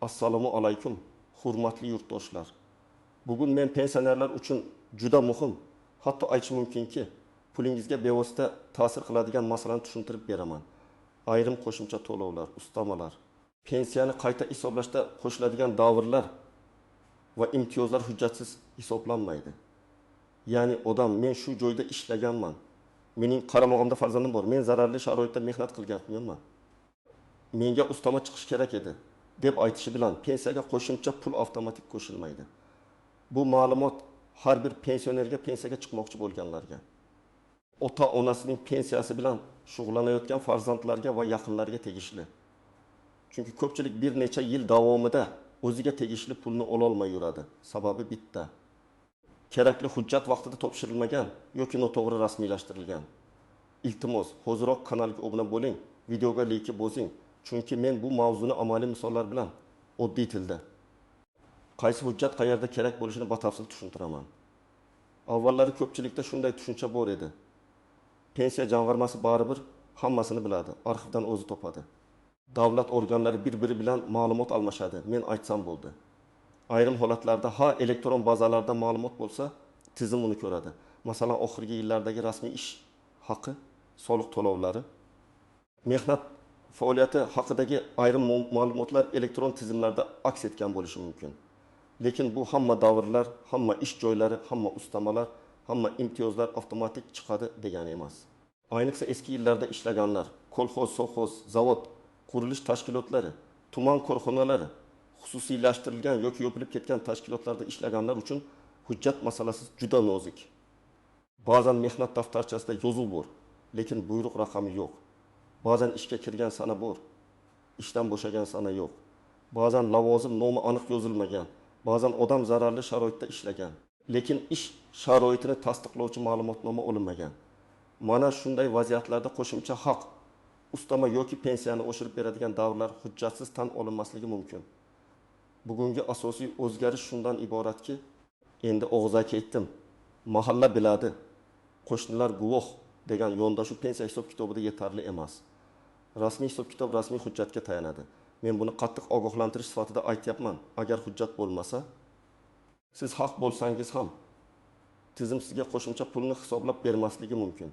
Assalomu alaykum, hurmatli yurtdoshlar. Bugun men pensionerlar uchun juda muhim, hatto aytishim mumkinki, pulingizga bevosita ta'sir qiladigan masalani tushuntirib beraman. Ayrim qo'shimcha to'lovlar, ustamalar, pensiyani qayta hisoblashda qo'shiladigan davrlar va imtiyozlar hujjatsiz hisoblanmaydi. Ya'ni odam men shu joyda ishlaganman. Mening qaramog'imda farzandim bor. Men zararli sharoitda mehnat qilganman. Menga ustama chiqish kerak edi deb aytishi bilan pensiyaga qo'shimcha pul avtomatik qo'shilmaydi. Bu ma'lumot har bir pensionerga pensiyaga chiqmoqchi bo'lganlarga, ota-onasining pensiyasi bilan shug'ullanayotgan farzandlarga va yaqinlarga tegishli. Chunki ko'pchilik bir necha yil davomida o'ziga tegishli pulni ola olmay yuradi. Sababi bitta. Kerakli hujjat vaqtida topshirilmagan yoki noto'g'ri rasmiylashtirilgan. Iltimos, hoziroq kanalga obuna bo'ling, videoga like bosing. Chunki men bu mavzuni amaliy misollar bilan oddiy tilda, qaysi hujjat qayerda kerak bo'lishini batafsil tushuntiraman. Avvallari ko'pchilikda shunday tushuncha bor edi. Pensiya jamg'armasi baribir hammasini biladi, arxivdan o'zi topadi. Davlat organlari bir-biri bilan ma'lumot almashadi, men aytsam bo'ldi. Ayrim holatlarda elektron bazalarda ma'lumot bo'lsa, tizim uni ko'radi. Masalan, oxirgi yillardagi rasmiy ish haqi, soliq to'lovlari, mehnat faoliyati haqidagi ayrim ma'lumotlar elektron tizimlarda aks etgan bo'lishi mumkin. Lekin bu hamma davrlar, hamma ish joylari, hamma ustamalar, hamma imtiyozlar avtomatik chiqadi degani emas. Ayniqsa eski yillarda ishlaganlar, kolxoz, sovxoz, zavod, qurilish tashkilotlari, tuman korxonalari, xususiylashtirilgan yoki yopilib ketgan tashkilotlarda ishlaganlar uchun hujjat masalasi juda nozik. Ba'zan mehnat daftarchasida yozuv bor, lekin buyruq raqami yo'q. Ba'zan ishga kirgan sana bor, ishdan bo'shagan sana yo'q. Ba'zan lavozim nomi aniq yozilmagan, ba'zan odam zararli sharoitda ishlagan, lekin ish sharoitini tasdiqlovchi ma'lumotnoma olinmagan. Mana shunday vaziyatlarda qo'shimcha haq, ustama yoki pensiyani oshirib beradigan davrlar hujjatsiz tan olinmasligi mumkin. Bugungi asosiy o'zgarish shundan iboratki, endi og'zaki aytdim, mahalla biladi, qo'shnilar guvoh degan yondashuv pensiya hisob kitobida yetarli emas. Rasmiy hisob kitob rasmiy hujjatga tayanadi. Men buni qattiq ogohlantirish sifatida aytyapman. Agar hujjat bo'lmasa, siz haq bo'lsangiz ham tizim sizga qo'shimcha pulni hisoblab bermasligi mumkin.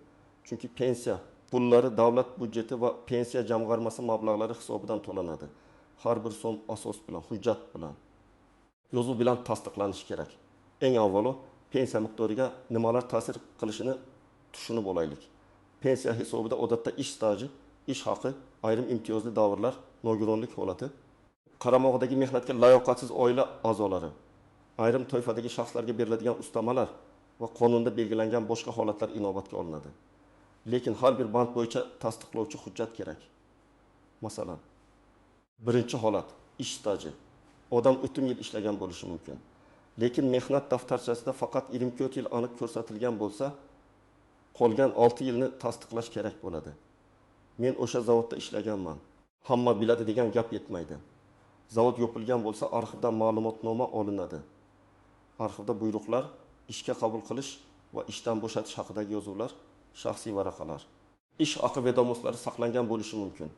Chunki pensiya pullari davlat budjeti va pensiya jamg'armasi mablag'lari hisobidan to'lanadi. Har bir so'm asos bilan, hujjat bilan, yozuv bilan tasdiqlanishi kerak. Eng avvalo pensiya miqdoriga nimalar ta'sir qilishini tushunib olaylik. Pensiya hisobida odatda ish staji, ish haqi, ayrim imtiyozli davrlar, nogironlik holati, qaramog'idagi mehnatga layoqatsiz oila a'zolari, ayrim toifadagi shaxslarga beriladigan ustamalar va qonunda belgilangan boshqa holatlar inobatga olinadi. Lekin har bir band bo'yicha tasdiqlovchi hujjat kerak. Masalan, birinchi holat ish staji. Odam o'tgan yil ishlagan bo'lishi mumkin. Lekin mehnat daftarchasida faqat 24 yil aniq ko'rsatilgan bo'lsa, qolgan 6 yilni tasdiqlash kerak bo'ladi. Men o'sha zavodda ishlaganman. Hamma biladi degan gap yetmaydi. Zavod yopilgan bo'lsa, arxivdan ma'lumotnoma olinadi. Arxivda buyruqlar, ishga qabul qilish va ishdan bo'shatish haqidagi yozuvlar, shaxsiy varaqalar, ish haqi vedomoslari saqlangan bo'lishi mumkin.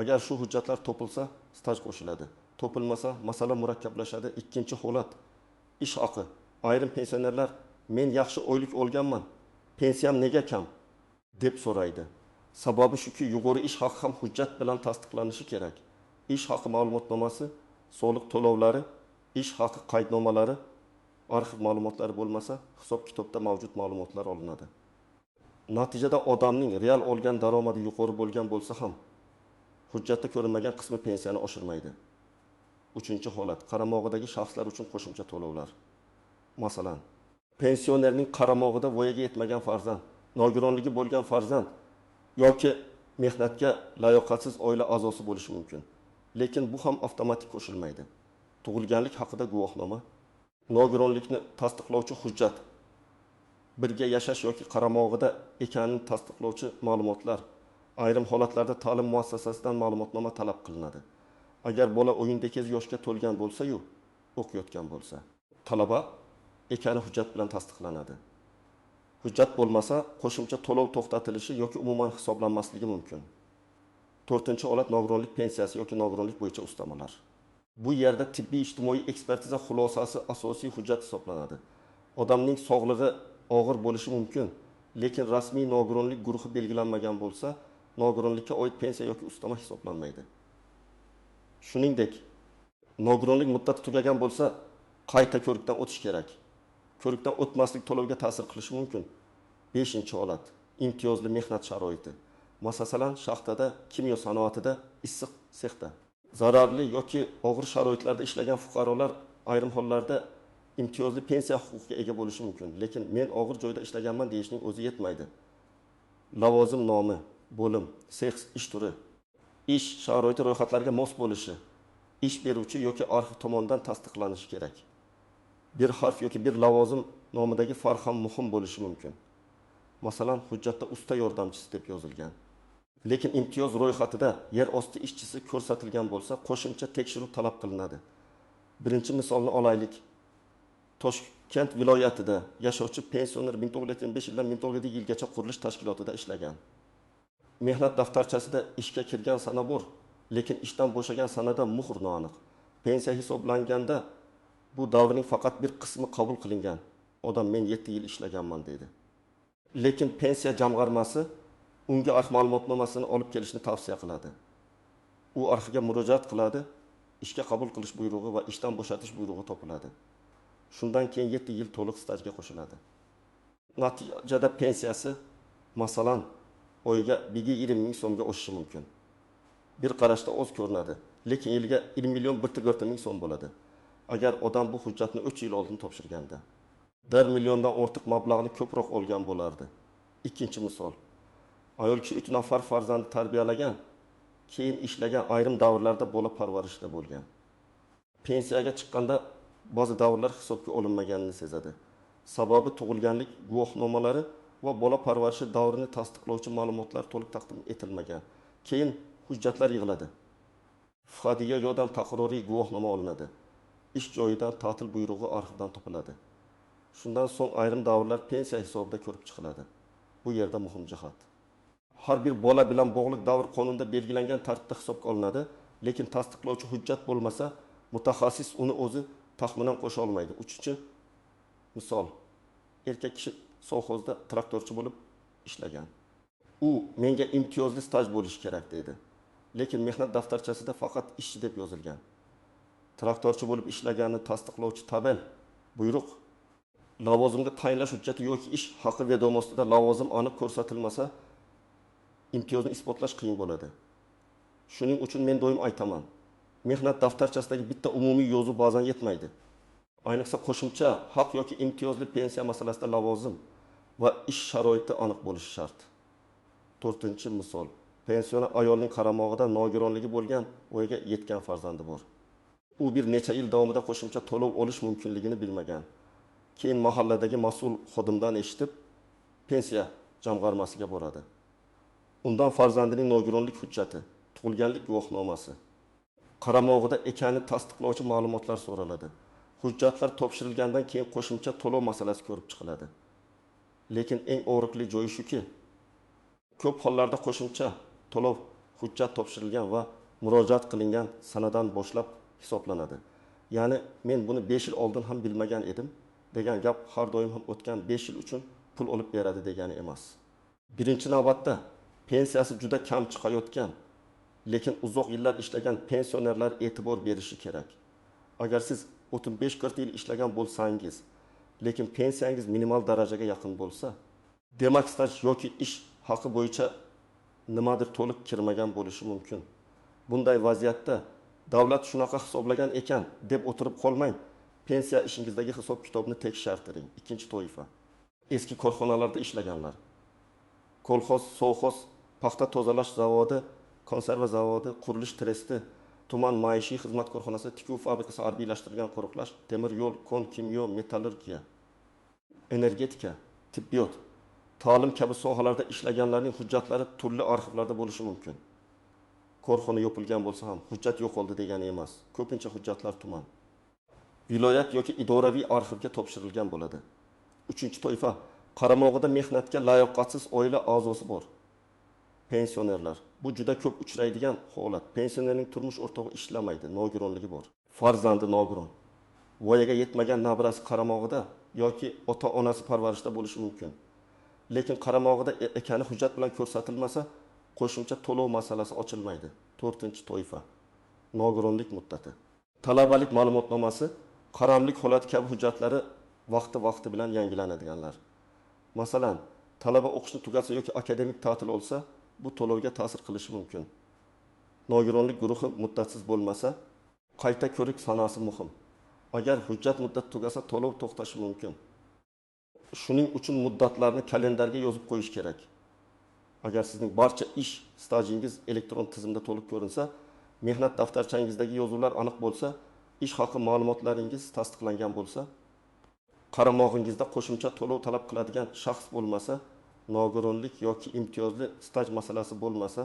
Agar shu hujjatlar topilsa, staj qo'shiladi. Topilmasa, masala murakkablashadi. Ikkinchi holat ish haqi. Ayrim pensionerlar men yaxshi oylik olganman, pensiyam nega kam deb so'raydi. Sababi shuki, yuqori ish haqi ham hujjat bilan tasdiqlanishi kerak. Ish haqi ma'lumotnomasi, soliq to'lovlari, ish haqi qaydnomalari, arxiv ma'lumotlari bo'lmasa, hisob kitobda mavjud ma'lumotlar olinadi. Natijada odamning real olgan daromadi yuqori bo'lgan bo'lsa ham, hujjatda ko'rinmagan qismi pensiyani oshirmaydi. Uchinchi holat qaramog'idagi shaxslar uchun qo'shimcha to'lovlar. Masalan, pensionerning qaramog'ida voyaga yetmagan farzand, nogironligi bo'lgan farzand yoki mehnatga layoqatsiz oila a'zosi bo'lishi mumkin. Lekin bu ham avtomatik qo'shilmaydi. Tug'ilganlik haqida guvohnoma, nogironlikni tasdiqlovchi hujjat, birga yashash yoki qaramog'ida ekanini tasdiqlovchi ma'lumotlar, ayrim holatlarda ta'lim muassasasidan ma'lumotnoma talab qilinadi. Agar bola 18 yoshga to'lgan bo'lsa-yu, o'qiyotgan bo'lsa, talaba ekani hujjat bilan tasdiqlanadi. Hujjat bo'lmasa, qo'shimcha to'lov to'xtatilishi yoki umuman hisoblanmasligi mumkin. 4-holat nogironlik pensiyasi yoki nogironlik bo'yicha ustamalar. Bu yerda tibbiy ijtimoiy ekspertiza xulosasi asosiy hujjat hisoblanadi. Odamning sog'lig'i og'ir bo'lishi mumkin, lekin rasmiy nogironlik guruhi belgilanmagan bo'lsa, nogironlikka oid pensiya yoki ustama hisoblanmaydi. Shuningdek, nogironlik muddati tugagan bo'lsa, qayta ko'rikdan o'tish kerak. Ko'rikdan o'tmaslik to'lovga ta'sir qilishi mumkin. 5-holat imtiyozli mehnat sharoiti. Masalan, shaxtada, kimyo sanoatida, issiq sexda zararli yoki og'ir sharoitlarda ishlagan fuqarolar ayrim hollarda imtiyozli pensiya huquqiga ega bo'lishi mumkin. Lekin men og'ir joyda ishlaganman deyishning o'zi yetmaydi. Lavozim nomi, bo'lim, sex, ish turi, ish sharoiti ro'yxatlarga mos bo'lishi, ish beruvchi yoki arxiv tomonidan tasdiqlanishi kerak. Bir harf yoki bir lavozim nomidagi farq ham muhim bo'lishi mumkin. Masalan, hujjatda usta yordamchisi deb yozilgan. Lekin imtiyoz ro'yxatida yer osti ishchisi ko'rsatilgan bo'lsa, qo'shimcha tekshiruv talab qilinadi. Birinchi misolni olaylik. Toshkent viloyatida yashovchi pensioner 1975 yildan 1907 yilgacha qurilish tashkilotida ishlagan. Mehnat daftarchasida ishga kirgan sana bor, lekin ishdan bo'shagan sanada muhr noaniq. Pensiya hisoblanganda bu davrning faqat bir qismi qabul qilingan. Odam men 7 yil ishlaganman dedi. Lekin pensiya jamg'armasi unga arx ma'lumotnomasini olib kelishni tavsiya qiladi. U arxiga murojaat qiladi, ishga qabul qilish buyrug'i va ishdan bo'shatish buyrug'i topiladi. Shundan keyin 7 yil to'liq stajga qo'shiladi. Natijada pensiyasi masalan oyiga 20 ming so'mga oshishi mumkin. Bir qarashda oz ko'rinadi, lekin yiliga 20 million 1,4 ming so'm bo'ladi. Agar odam bu hujjatni 3 yil oldin topshirganda, 1 milliondan ortiq mablag'ni ko'proq olgan bo'lardi. Ikkinchi misol. Ayol kishi 3 nafar farzandni tarbiyalagan, keyin ishlagan, ayrim davrlarda bola parvarishida bo'lgan. Pensiyaga chiqqanda ba'zi davrlar hisobga olinmaganini sezadi. Sababi tug'ilganlik guvohnomalari va bola parvarishi davrini tasdiqlovchi ma'lumotlar to'liq taqdim etilmagan. Keyin hujjatlar yig'iladi. Fadiga yordam taqroriy guvohnoma olinadi. Ish joyidan ta'til buyrug'i arxivdan topiladi. Shundan so'ng ayrim davrlar pensiya hisobida ko'rib chiqiladi. Bu yerda muhim jihat. Har bir bola bilan bog'liq davr qonunda belgilangan tartibda hisobga olinadi, lekin tasdiqlovchi hujjat bo'lmasa, mutaxassis uni o'zi taxminan qo'sha olmaydi. Uchinchi misol. Erkak kishi sovxozda traktorchi bo'lib ishlagan. U menga imtiyozli staj bo'lishi kerak dedi. Lekin mehnat daftarchasida faqat ishchi deb yozilgan. Traktorchi bo'lib ishlaganini tasdiqlovchi tabel, buyruq, lavozimga tayinlash hujjati yoki ish haqi vedomasida lavozim aniq ko'rsatilmasa, imtiyozni isbotlash qiyin bo'ladi. Shuning uchun men doim aytaman, mehnat daftarchasidagi bitta umumiy yozuv ba'zan yetmaydi. Ayniqsa qo'shimcha haq yoki imtiyozli pensiya masalasida lavozim va ish sharoiti aniq bo'lishi shart. 4-misol. Pensioner ayolning qaramog'ida nogironligi bo'lgan, voyaga yetgan farzandi bor. U bir necha yil davomida qo'shimcha to'lov olish mumkinligini bilmagan. Keyin mahalladagi mas'ul xodimdan eshitib, pensiya jamg'armasiga boradi. Undan farzandining nogironlik hujjati, tug'ilganlik guvohnomasi, qaramog'ida ekanini tasdiqlovchi ma'lumotlar so'raladi. Hujjatlar topshirilgandan keyin qo'shimcha to'lov masalasi ko'rib chiqiladi. Lekin eng og'riqli joyi shuki, ko'p hollarda qo'shimcha to'lov hujjat topshirilgan va murojaat qilingan sanadan boshlab hisoblanadi. Ya'ni men buni 5 yil oldin ham bilmagan edim degan gap har doim ham o'tgan 5 yil uchun pul olib beradi degani emas. Birinchi navbatda pensiyasi juda kam chiqayotgan, lekin uzoq yillar ishlagan pensionerlar e'tibor berishi kerak. Agar siz 35-40 yil ishlagan bo'lsangiz, lekin pensiyangiz minimal darajaga yaqin bo'lsa, demak staj yoki ish haqi bo'yicha nimadir to'liq kirmagan bo'lishi mumkin. Bunday vaziyatda davlat shunaqa hisoblagan ekan deb o'tirib qolmang. Pensiya ishingizdagi hisob kitobni tekshirtiring. Ikkinchi toifa. Eski korxonalarda ishlaganlar. Kolxoz, sovxoz, paxta tozalash zavodi, konserva zavodi, qurilish tresti, tuman maishiy xizmat korxonasi, tikuv fabrikasi, harbiylashtirilgan qo'riqlash, temir yo'l, kon, kimyo, metallurgiya, energetika, tibbiyot, ta'lim kabi sohalarda ishlaganlarning hujjatlari turli arxivlarda bo'lishi mumkin. Korxona yopilgan bo'lsa ham hujjat yo'qoldi degani emas. Ko'pincha hujjatlar tuman, viloyat yoki idoraviy arxivga topshirilgan bo'ladi. Uchinchi toifa, qaramog'ida mehnatga layoqatsiz oila a'zosi bor. Pensionerlar. Bu juda ko'p uchraydigan holat. Pensionerning turmush o'rtog'i ishlamaydi, nogironligi bor. farzandi nogiron, voyaga yetmagan nabirasi qaramog'ida yoki ota-onasi parvarishda bo'lishi mumkin. Lekin qaramog'ida ekani hujjat bilan ko'rsatilmasa, qo'shimcha to'lov masalasi ochilmaydi. 4-toifa. Nogironlik muddati. Talabalik ma'lumotnomasi, qaramlik holati kabi hujjatlari vaqti bilan yangilanadiganlar. Masalan, talaba o'qishni tugasa yoki akademik ta'til olsa, bu to'lovga ta'sir qilishi mumkin. Nogironlik guruhi muddatsiz bo'lmasa, qayta ko'rik sanasi muhim. Agar hujjat muddati tugasa, to'lov to'xtashi mumkin. Shuning uchun muddatlarni kalendarga yozib qo'yish kerak. Agar sizning barcha ish stajingiz elektron tizimda to'liq ko'rinsa, mehnat daftarchangizdagi yozuvlar aniq bo'lsa, ish haqi ma'lumotlaringiz tasdiqlangan bo'lsa, qaramog'ingizda qo'shimcha to'lov talab qiladigan shaxs bo'lmasa, nogironlik yoki imtiyozli staj masalasi bo'lmasa,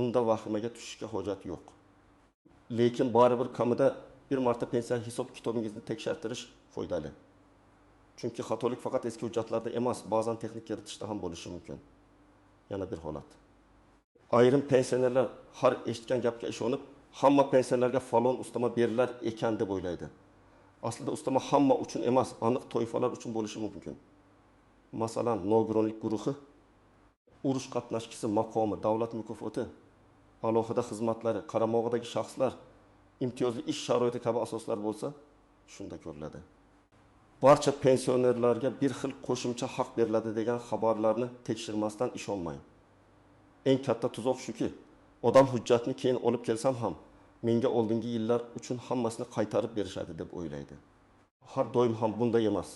unda vahimaga tushishga hojat yo'q. Lekin baribir kamida bir marta pensiya hisob kitobingizni tekshirdirish foydali. Chunki xatolik faqat eski hujjatlarda emas, ba'zan texnik kiritishda ham bo'lishi mumkin. Yana bir holat. Ayrim pensionerlar har eshitgan gapga ishonib, hamma pensionerlarga falon ustama berilar ekan deb o'ylaydi. Aslida ustama hamma uchun emas, aniq toifalar uchun bo'lishi mumkin. Masalan, nogironlik guruhi, urush qatnashchisi maqomi, davlat mukofoti, alohida xizmatlari, qaramog'idagi shaxslar, imtiyozli ish sharoiti kabi asoslar bo'lsa, shunda ko'riladi. Barcha pensionerlarga bir xil qo'shimcha haq beriladi degan xabarlarni tekshirmasdan ishonmang. Eng katta tuzoq shuki, odam hujjatni keyin olib kelsam ham, menga oldingi yillar uchun hammasini qaytarib berishadi deb o'ylaydi. Har doim ham bunday emas.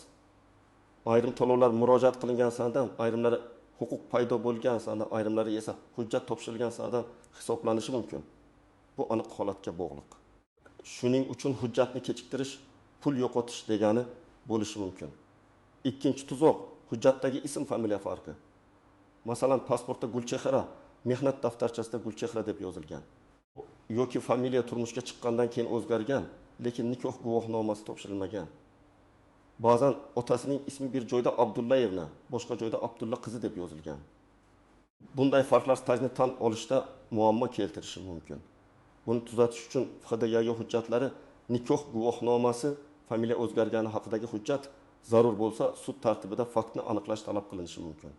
Ayrim to'lovlar murojaat qilingan sanadan, ayrimlari huquq paydo bo'lgan sanadan, ayrimlari esa hujjat topshirilgan sanadan hisoblanishi mumkin. Bu aniq holatga bog'liq. Shuning uchun hujjatni kechiktirish pul yo'qotish degani bo'lishi mumkin. Ikkinchi tuzoq, hujjatdagi ism familiya farqi. Masalan, pasportda Gulchehra, mehnat daftarchasida Gulchehra deb yozilgan. Yoki familiya turmushga chiqqandan keyin o'zgargan, lekin nikoh guvohnomasi topshirilmagan. Ba'zan otasining ismi bir joyda Abdullayevna, boshqa joyda Abdulla qizi deb yozilgan. Bunday farqlar stajni tan olishda muammo keltirishi mumkin. Buni tuzatish uchun FHDYO hujjatlari, nikoh guvohnomasi, familiya o'zgargani haqidagi hujjat zarur bo'lsa, sud tartibida faktni aniqlash talab qilinishi mumkin.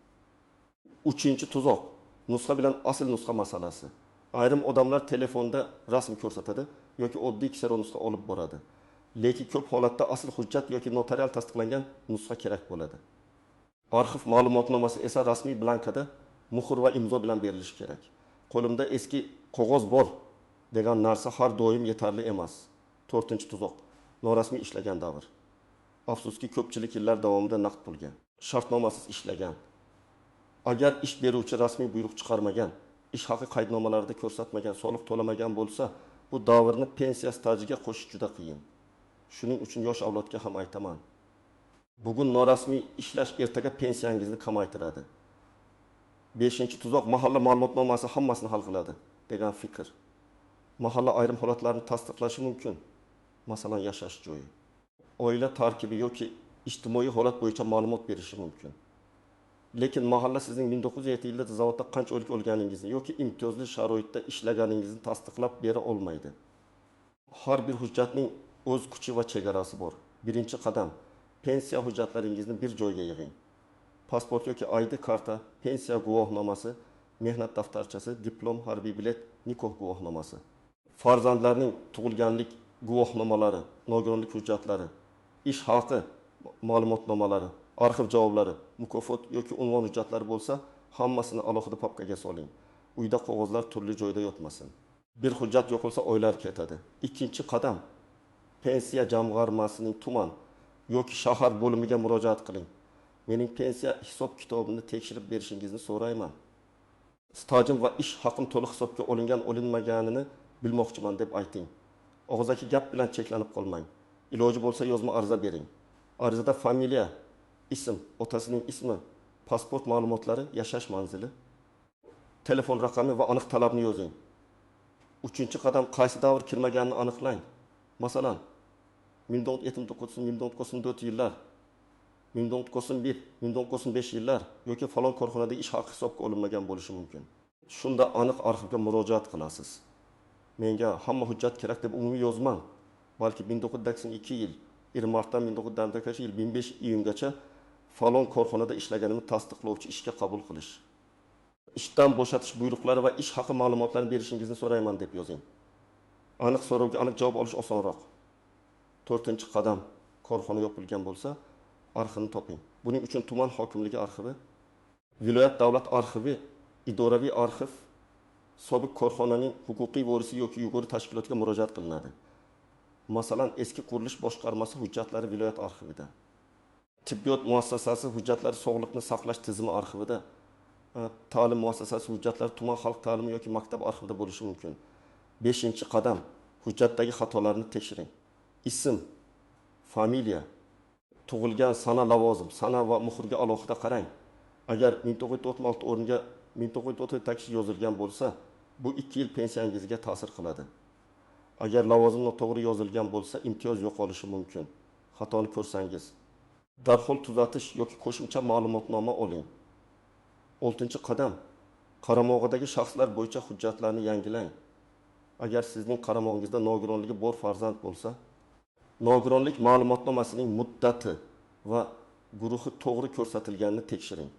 Uchinchi tuzoq, nusxa bilan asl nusxa masalasi. Ayrim odamlar telefonda rasm ko'rsatadi yoki oddiy ksero nusxa olib boradi. Lekin ko'p holatda asl hujjat yoki notarial tasdiqlangan nusxa kerak bo'ladi. Arxiv ma'lumotnomasi esa rasmiy blankada muhr va imzo bilan berilishi kerak. Qo'limda eski qog'oz bor degan narsa har doim yetarli emas. 4-tuzoq, norasmiy ishlagan davr. Afsuski ko'pchilik yillar davomida naqd pulga, shartnomasiz ishlagan. Agar ish beruvchi rasmiy buyruq chiqarmagan, ish haqi qaydnomalarida ko'rsatmagan, soliq to'lamagan bo'lsa, bu davrni pensiya stajiga qo'shish juda qiyin. Shuning uchun yosh avlodga ham aytaman. Bugun norasmiy ishlash ertaga pensiyangizni kamaytiradi. 5-tuzoq, mahalla ma'lumotnomasi hammasini hal qiladi degan fikr. Mahalla ayrim holatlarni tasdiqlashi mumkin. Masalan, yashash joyi, oila tarkibi yoki ijtimoiy holat bo'yicha ma'lumot berishi mumkin. Lekin mahalla sizning 1907 yilda zavodda qancha o'lik olganingizni yoki imtiyozli sharoitda ishlaganingizni tasdiqlab bera olmaydi. Har bir hujjatning o'z kuchi va chegarasi bor. Birinchi qadam, pensiya hujjatlaringizni bir joyga yig'ing. Pasport yoki ID karta, pensiya guvohnomasi, mehnat daftarchasi, diplom, harbiy bilet, nikoh guvohnomasi. Farzandlarning tug'ilganlik guvohnomalari, nogironlik hujjatlari, ish haqi ma'lumotnomalari, arxiv javoblari, mukofot yoki unvon hujjatlari bo'lsa, hammasini alohida papkaga soling. Uyda qog'ozlar turli joyda yotmasin. Bir hujjat yo'qolsa oylar ketadi. Ikkinchi qadam, pensiya jamg'armasining tuman yoki shahar bo'limiga murojaat qiling. Mening pensiya hisob kitobimni tekshirib berishingizni so'rayman. Stajim va ish haqim to'liq hisobga olinmaganini bilmoqchiman deb ayting. Og'zaki gap bilan cheklanib qolmang. Iloji bo'lsa yozma ariza bering. Arizada familiya, ism, otasining ismi, pasport ma'lumotlari, yashash manzili, telefon raqami va aniq talabni yozing. 3-qadam, qaysi davr kirmaganini aniqlang. Masalan, 1979-1994 yillar, 1991, 1995 yillar yoki falon korxonada ish haqi hisobga olinmagan bo'lishi mumkin. Shunda aniq arxivga murojaat qilasiz. Menga hamma hujjat kerak deb umumiy yozmang. balki 1992 yil 20 martdan 1992 yil 25 iyungacha falon korxonada ishlaganimni tasdiqlovchi ishga qabul qilish. Ishdan bo'shatish buyruqlari va ish haqi ma'lumotlarini berishingizni so'rayman deb yozing. Aniq so'rovga aniq javob olish osonroq. 4-qadam korxona yopilgan bo'lsa, arxivini toping. Buning uchun tuman hokimligi arxivi, viloyat davlat arxivi, idoraviy arxiv, sobiq korxonaning huquqiy vorisi yoki yuqori tashkilotga murojaat qilinadi. Masalan, eski qurilish boshqarmasi hujjatlari viloyat arxivida. Tibbiyot muassasasi hujjatlari sog'liqni saqlash tizimi arxivida. Ta'lim muassasasi hujjatlari tuman xalq ta'limi yoki maktab arxivida bo'lishi mumkin. 5-qadam hujjatdagi xatolarni tekshiring. Ism, familiya, tug'ilgan sana, lavozim, sana va muhrga alohida qarang. Agar 1996 o'rniga 1997 yozilgan bo'lsa, bu 2 yil pensiyangizga ta'sir qiladi. Agar lavozim noto'g'ri yozilgan bo'lsa, imtiyoz yo'qolishi mumkin. Xatoni ko'rsangiz, darhol tuzatish yoki qo'shimcha ma'lumotnoma oling. 6-qadam qaramog'idagi shaxslar bo'yicha hujjatlarni yangilang. Agar sizning qaramog'ingizda nogironligi bor farzand bo'lsa, nogironlik ma'lumotnomasining muddati va guruhi to'g'ri ko'rsatilganini tekshiring.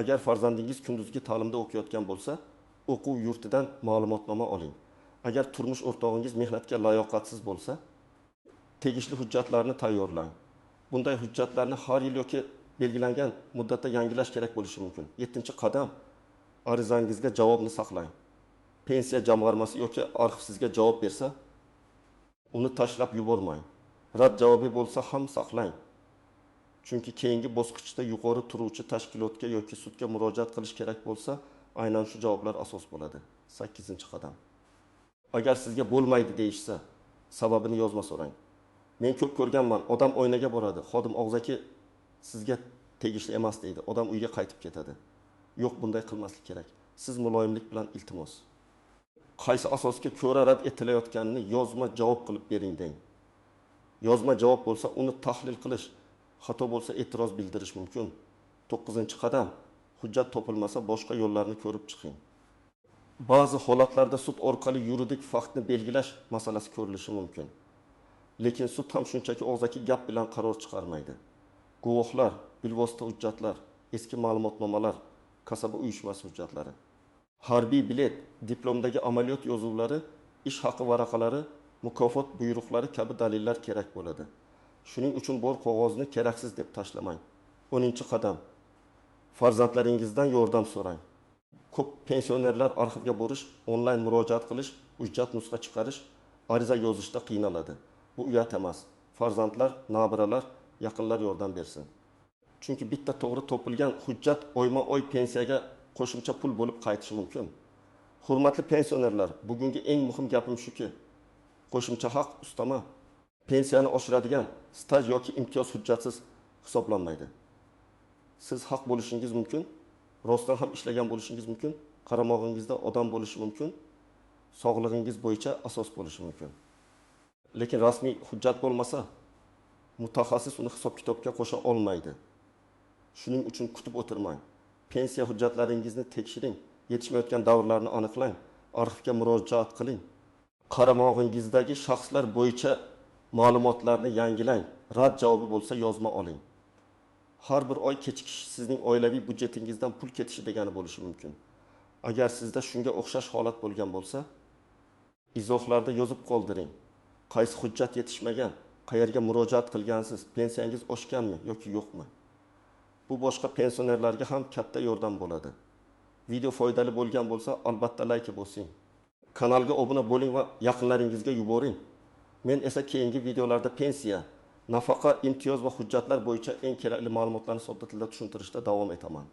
Agar farzandingiz kunduzgi ta'limda o'qiyotgan bo'lsa, o'quv yurtidan ma'lumotnoma oling. Agar turmush o'rtog'ingiz mehnatga layoqatsiz bo'lsa, tegishli hujjatlarni tayyorlang. Bunday hujjatlarni har yil yoki belgilangan muddatda yangilash kerak bo'lishi mumkin. 7-qadam arizangizga javobni saqlang. Pensiya jamg'armasi yoki arxiv sizga javob bersa, uni tashlab yubormang. Rad javobi bo'lsa ham saqlang. Chunki keyingi bosqichda yuqori turuvchi tashkilotga yoki sudga murojaat qilish kerak bo'lsa, aynan shu javoblar asos bo'ladi. 8-qadam. Agar sizga bo'lmaydi deyishsa, sababini yozma so'rang. Men ko'p ko'rganman, odam oynaga boradi, xodim og'zaki sizga tegishli emas deydi. Odam uyga qaytib ketadi. Yo'q, bunday qilmaslik kerak. Siz muloyimlik bilan iltimos. Qaysi asosga ko'ra rad etilayotganini yozma javob qilib bering deng. Yozma javob bo'lsa, uni tahlil qilish, xato bo'lsa e'tiroz bildirish mumkin. 9-qadam hujjat topilmasa, boshqa yo'llarni ko'rib chiqing. Ba'zi holatlarda sud orqali yuridik faktni belgilash masalasi ko'rilishi mumkin. Lekin sud ham shunchaki og'zaki gap bilan qaror chiqarmaydi. Guvohlar, bilvosita hujjatlar, eski ma'lumotnomalar, kasaba uyushmasi hujjatlari, harbiy bilet, diplomdagi amaliyot yozuvlari, ish haqi varaqalari, mukofot buyruqlari kabi dalillar kerak bo'ladi. Shuning uchun bor qog'ozni keraksiz deb tashlamang. 10-qadam farzandlaringizdan yordam so'rang. Ko'p pensionerlar arxivga borish, onlayn murojaat qilish, hujjat nusxa chiqarish, ariza yozishda qiynaladi. Bu uyat emas. Farzandlar, nabiralar, yaqinlar yordam bersin. Chunki bitta to'g'ri topilgan hujjat oyma-oy pensiyaga qo'shimcha pul bo'lib qaytishi mumkin. Hurmatli pensionerlar, bugungi eng muhim gapim shuki, qo'shimcha haq ustama pensiyani oshiradigan staj yoki imtiyoz hujjatsiz hisoblanmaydi. Siz haq bo'lishingiz mumkin, rostdan ham ishlagan bo'lishingiz mumkin, qaramog'ingizda odam bo'lishi mumkin, sog'lig'ingiz bo'yicha asos bo'lishi mumkin. Lekin rasmiy hujjat bo'lmasa, mutaxassis uni hisob-kitobga qo'sha olmaydi. Shuning uchun kutib o'tirmang. Pensiya hujjatlaringizni tekshiring, yetishmayotgan davrlarni aniqlang, arxivga murojaat qiling. Qaramog'ingizdagi shaxslar bo'yicha ma'lumotlarni yangilang. Rad javobi bo'lsa yozma oling. Har bir oy kechikish sizning oilaviy budjetingizdan pul ketishi degani bo'lishi mumkin. Agar sizda shunga o'xshash holat bo'lgan bo'lsa, izohlarda yozib qoldiring. Qaysi hujjat yetishmagan, qayerga murojaat qilgansiz, pensiyangiz oshganmi yoki yo'qmi? Bu boshqa pensionerlarga ham katta yordam bo'ladi. Video foydali bo'lgan bo'lsa, albatta like bosing. Kanalga obuna bo'ling va yaqinlaringizga yuboring. Men esa keyingi videolarda pensiya, nafaqa, imtiyoz va hujjatlar bo'yicha eng kerakli ma'lumotlarni sodda tilda tushuntirishda davom etaman.